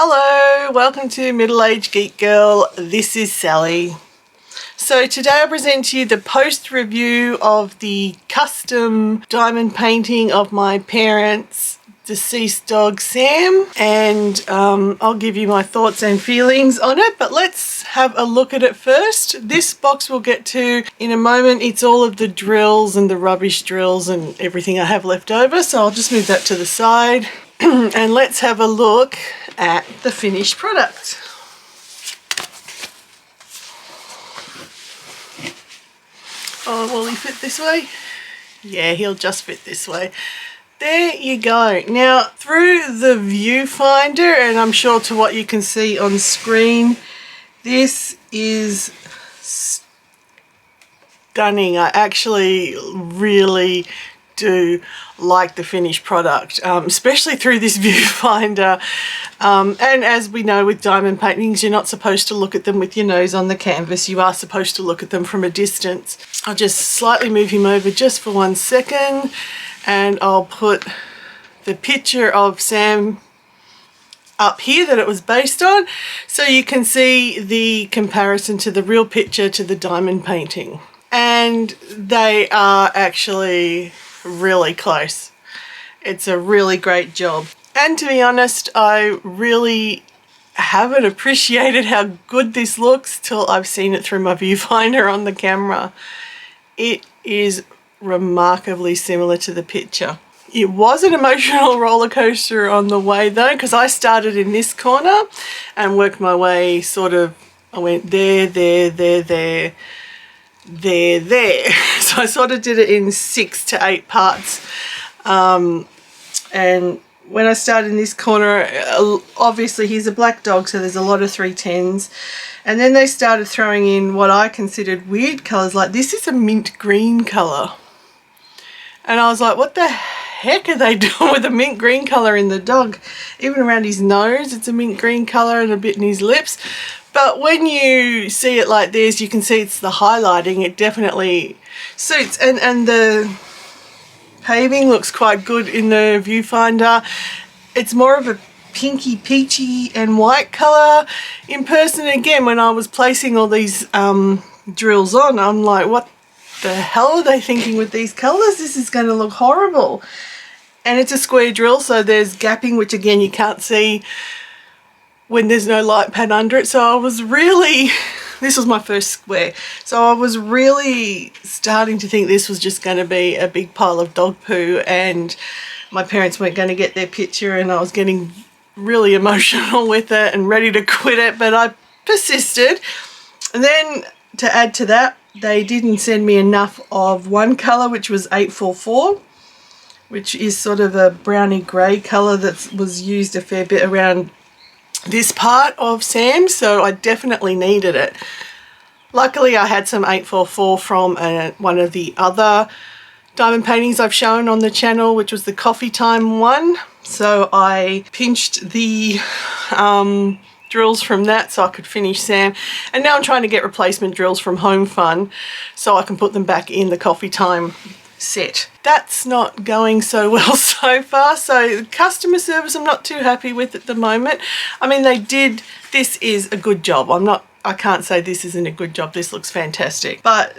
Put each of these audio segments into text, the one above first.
Hello, welcome to Middle Age Geek Girl. This is Sally. So today I present to you the post review of the custom diamond painting of my parents' deceased dog Sam, and I'll give you my thoughts and feelings on it, but let's have a look at it first. This box we'll get to in a moment. It's all of the drills and the rubbish drills and everything I have left over, so I'll just move that to the side. And let's have a look at the finished product. Oh, will he fit this way? Yeah, he'll just fit this way. There you go. Now, through the viewfinder, and I'm sure to what you can see on screen, this is stunning. I actually really do like the finished product, especially through this viewfinder. And as we know with diamond paintings, you're not supposed to look at them with your nose on the canvas. You are supposed to look at them from a distance. I'll just slightly move him over just for 1 second, and I'll put the picture of Sam up here that it was based on, so you can see the comparison to the real picture to the diamond painting. And they are actually really close. It's a really great job. And to be honest, I really haven't appreciated how good this looks till I've seen it through my viewfinder on the camera. It is remarkably similar to the picture. It was an emotional roller coaster on the way though, because I started in this corner and worked my way sort of, I went there, there, there, there, there. So I sort of did it in 6 to 8 parts. And when I started in this corner, obviously he's a black dog, so there's a lot of 310s. And then they started throwing in what I considered weird colours, like this is a mint green colour. And I was like, what the heck are they doing with a mint green colour in the dog? Even around his nose, it's a mint green colour, and a bit in his lips. But when you see it like this, you can see it's the highlighting. It definitely suits. And the paving looks quite good in the viewfinder. It's more of a pinky, peachy and white colour. In person, again, when I was placing all these drills on, I'm like, what the hell are they thinking with these colours? This is going to look horrible. And it's a square drill, so there's gapping, which again you can't see when there's no light pad under it. So I was really, this was my first square, so I was really starting to think this was just going to be a big pile of dog poo and my parents weren't going to get their picture, and I was getting really emotional with it and ready to quit it, but I persisted. And then to add to that, they didn't send me enough of one colour, which was 844, which is sort of a browny grey colour that was used a fair bit around this part of Sam, so I definitely needed it. Luckily I had some 844 from one of the other diamond paintings I've shown on the channel, which was the coffee time one, so I pinched the drills from that so I could finish Sam, and now I'm trying to get replacement drills from HOMFUN so I can put them back in the coffee time set. That's not going so well so far, so customer service I'm not too happy with at the moment. I mean, this is a good job. I can't say this isn't a good job. This looks fantastic, but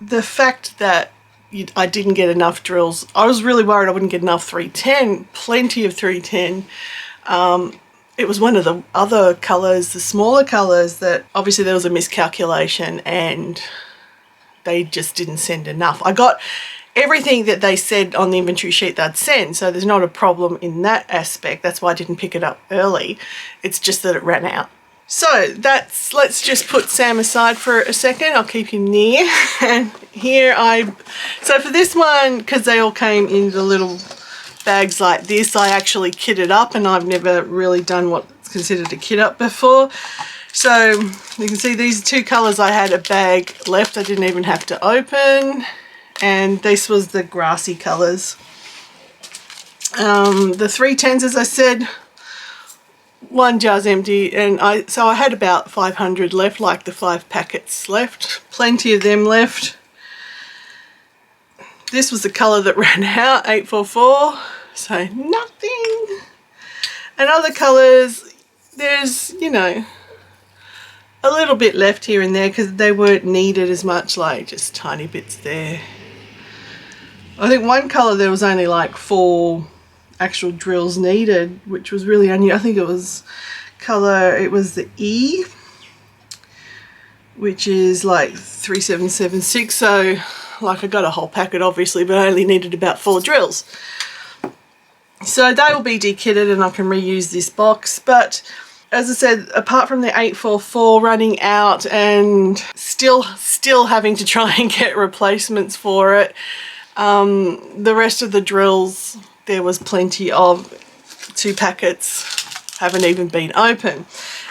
the fact that I didn't get enough drills, I was really worried I wouldn't get enough 310, plenty of 310. It was one of the other colours, the smaller colours, that obviously there was a miscalculation and they just didn't send enough. I got everything that they said on the inventory sheet they'd send, so there's not a problem in that aspect. That's why I didn't pick it up early. It's just that it ran out. So let's just put Sam aside for a second. I'll keep him near. And here so for this one, because they all came in the little bags like this, I actually kitted up, and I've never really done what's considered a kit up before. So you can see these 2 colours I had a bag left. I didn't even have to open. And this was the grassy colours. The 310s, as I said, 1 jar's empty, and so I had about 500 left, like the 5 packets left. Plenty of them left. This was the colour that ran out, 844, so nothing. And other colours, there's, you know, a little bit left here and there because they weren't needed as much, like just tiny bits there. I think one colour there was only like 4 actual drills needed, which was really unusual. I think it was colour, it was the E, which is like 3776, so like I got a whole packet obviously, but I only needed about 4 drills. So they will be dekitted and I can reuse this box. But as I said, apart from the 844 running out and still having to try and get replacements for it, the rest of the drills, there was plenty of. 2 packets haven't even been open.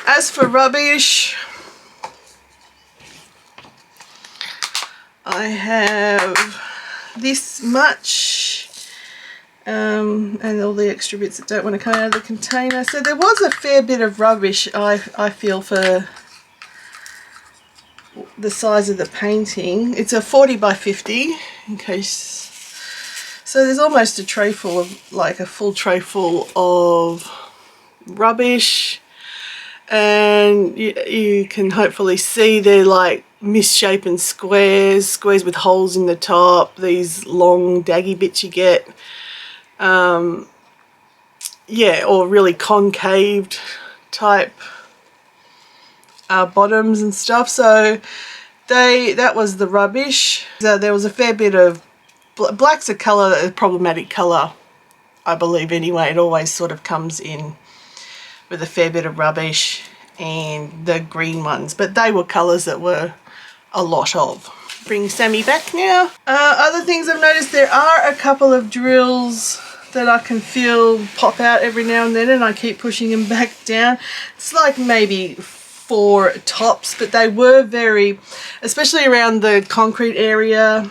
As for rubbish, I have this much. And all the extra bits that don't want to come out of the container. So there was a fair bit of rubbish, I feel, for the size of the painting. It's a 40 by 50 in case. So there's almost a tray full of, like a full tray full of rubbish. And you can hopefully see they're like misshapen squares with holes in the top, these long daggy bits you get. Yeah, or really concaved type bottoms and stuff. So that was the rubbish. So there was a fair bit of black's a colour, a problematic colour, I believe anyway. It always sort of comes in with a fair bit of rubbish, and the green ones, but they were colours that were a lot of. Bring Sammy back now. Other things I've noticed, there are a couple of drills that I can feel pop out every now and then, and I keep pushing them back down. It's like maybe 4 tops, but they were very, especially around the concrete area,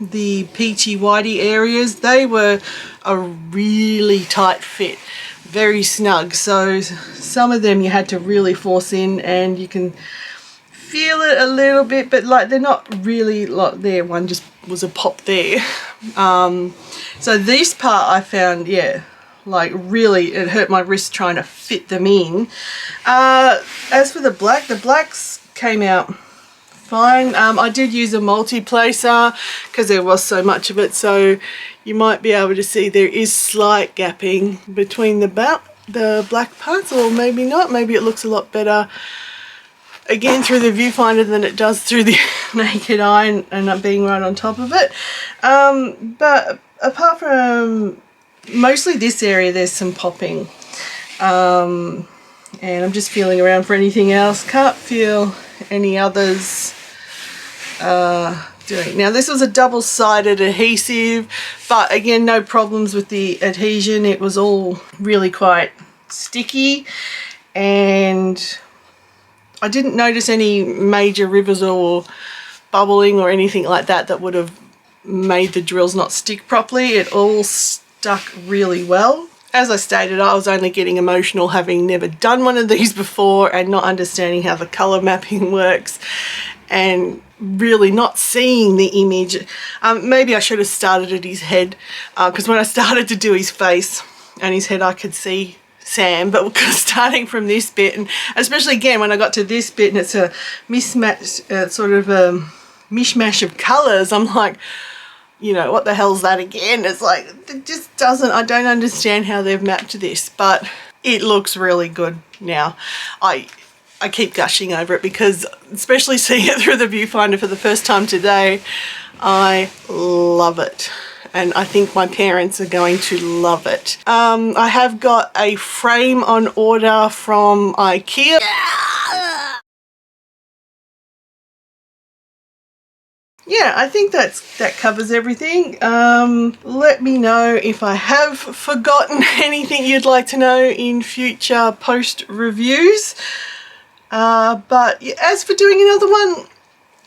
the peachy whitey areas, they were a really tight fit, very snug. So some of them you had to really force in, and you can feel it a little bit, but like they're not really like there. One just was a pop there. So this part I found, yeah, like really it hurt my wrist trying to fit them in. As for the blacks came out fine. I did use a multi-placer because there was so much of it, so you might be able to see there is slight gapping between the black parts, or maybe not. Maybe it looks a lot better again through the viewfinder than it does through the naked eye and not being right on top of it. But apart from mostly this area, there's some popping, and I'm just feeling around for anything else. Can't feel any others doing. Now this was a double-sided adhesive, but again, no problems with the adhesion. It was all really quite sticky, and I didn't notice any major rivers or bubbling or anything like that that would have made the drills not stick properly. It all stuck really well. As I stated, I was only getting emotional having never done one of these before and not understanding how the colour mapping works, and really not seeing the image. Maybe I should have started at his head, because when I started to do his face and his head I could see Sam, but starting from this bit, and especially again when I got to this bit and it's a mismatch, sort of a mishmash of colours, I'm like, you know, what the hell's that again? It's like, it just doesn't, I don't understand how they've mapped this, but it looks really good now. I keep gushing over it because, especially seeing it through the viewfinder for the first time today, I love it. And I think my parents are going to love it. I have got a frame on order from IKEA. Yeah, I think that covers everything. Let me know if I have forgotten anything you'd like to know in future post reviews. But as for doing another one,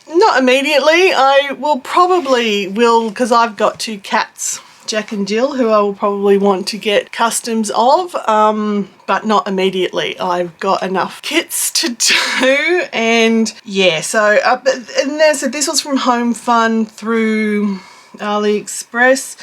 not immediately. I will probably because I've got 2 cats, Jack and Jill, who I will probably want to get customs of, but not immediately. I've got enough kits to do, and yeah, so so this was from HOMFUN through AliExpress.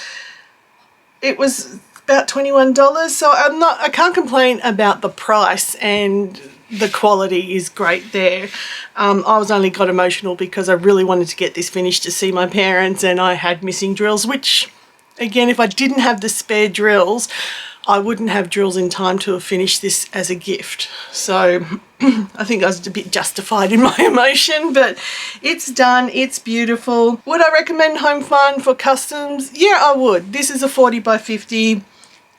It was about $21, so I can't complain about the price, and the quality is great there. I was only got emotional because I really wanted to get this finished to see my parents, and I had missing drills, which again, if I didn't have the spare drills, I wouldn't have drills in time to have finished this as a gift. So I think I was a bit justified in my emotion, but it's done. It's beautiful. Would I recommend HOMFUN for customs? Yeah, I would. This is a 40 by 50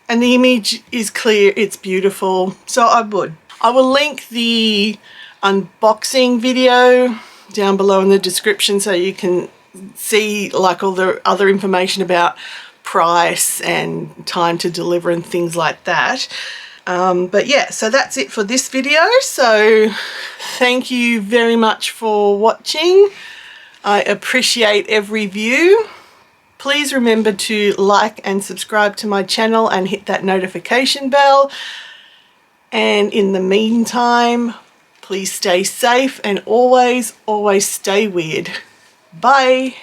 and the image is clear. It's beautiful. So I would. I will link the unboxing video down below in the description so you can see like all the other information about price and time to deliver and things like that. But yeah, so that's it for this video. So thank you very much for watching. I appreciate every view. Please remember to like and subscribe to my channel and hit that notification bell. And in the meantime, please stay safe and always, always stay weird. Bye.